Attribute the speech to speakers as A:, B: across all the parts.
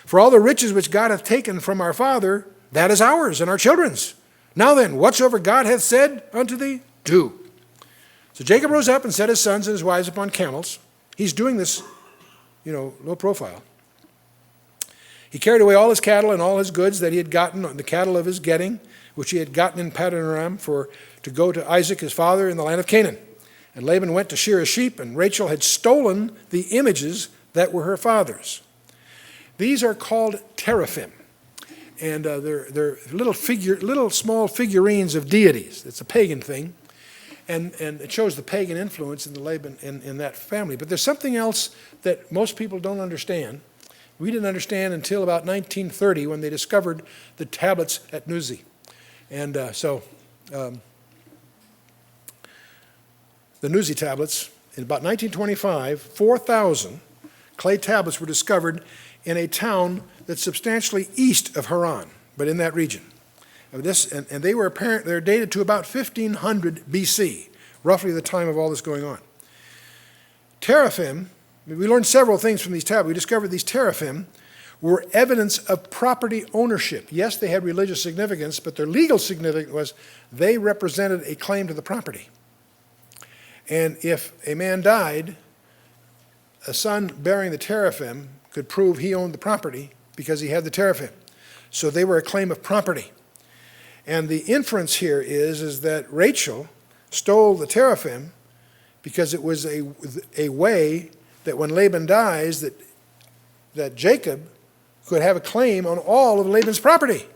A: For all the riches which God hath taken from our father, that is ours and our children's. Now then, whatsoever God hath said unto thee, do. So Jacob rose up and set his sons and his wives upon camels. He's doing this, low profile. He carried away all his cattle and all his goods that he had gotten, the cattle of his getting, which he had gotten in Paddan Aram, to go to Isaac his father in the land of Canaan. And Laban went to shear his sheep, and Rachel had stolen the images that were her father's. These are called teraphim, and they're little small figurines of deities. It's a pagan thing, and it shows the pagan influence in the Laban in that family. But there's something else that most people don't understand. We didn't understand until about 1930 when they discovered the tablets at Nuzi. And the Nuzi Tablets, in about 1925, 4,000 clay tablets were discovered in a town that's substantially east of Haran, but in that region. And they're dated to about 1500 BC, roughly the time of all this going on. Teraphim, we learned several things from these tablets. We discovered these teraphim were evidence of property ownership. Yes, they had religious significance, but their legal significance was they represented a claim to the property. And if a man died, a son bearing the teraphim could prove he owned the property because he had the teraphim. So they were a claim of property. And the inference here is that Rachel stole the teraphim because it was a way that when Laban dies, that Jacob could have a claim on all of Laban's property.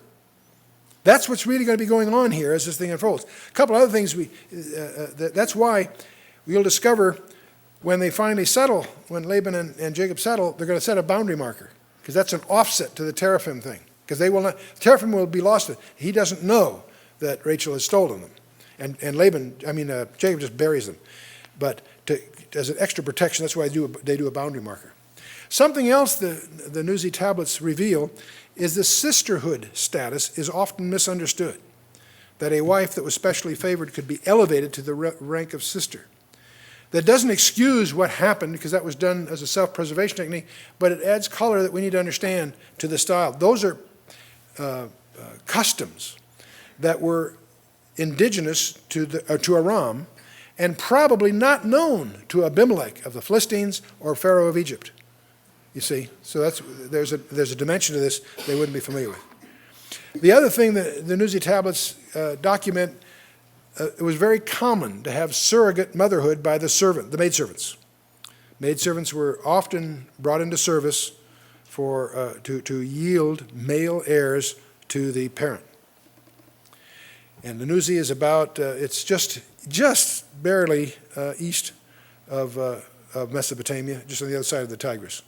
A: That's what's really going to be going on here as this thing unfolds. A couple other things, that's why you'll discover when they finally settle, when Laban and Jacob settle, they're going to set a boundary marker, because that's an offset to the teraphim thing. Because teraphim will be lost. He doesn't know that Rachel has stolen them. And Jacob just buries them. But as an extra protection, that's why they do a boundary marker. Something else the Nuzi Tablets reveal is the sisterhood status is often misunderstood. That a wife that was specially favored could be elevated to the rank of sister. That doesn't excuse what happened, because that was done as a self-preservation technique, but it adds color that we need to understand to the style. Those are customs that were indigenous to Aram, and probably not known to Abimelech of the Philistines or Pharaoh of Egypt. You see, so there's a dimension to this they wouldn't be familiar with. The other thing that the Nuzi Tablets document, it was very common to have surrogate motherhood by the maidservants. Maidservants were often brought into service to yield male heirs to the parent. And the Nuzi is about, it's just barely east of Mesopotamia, just on the other side of the Tigris.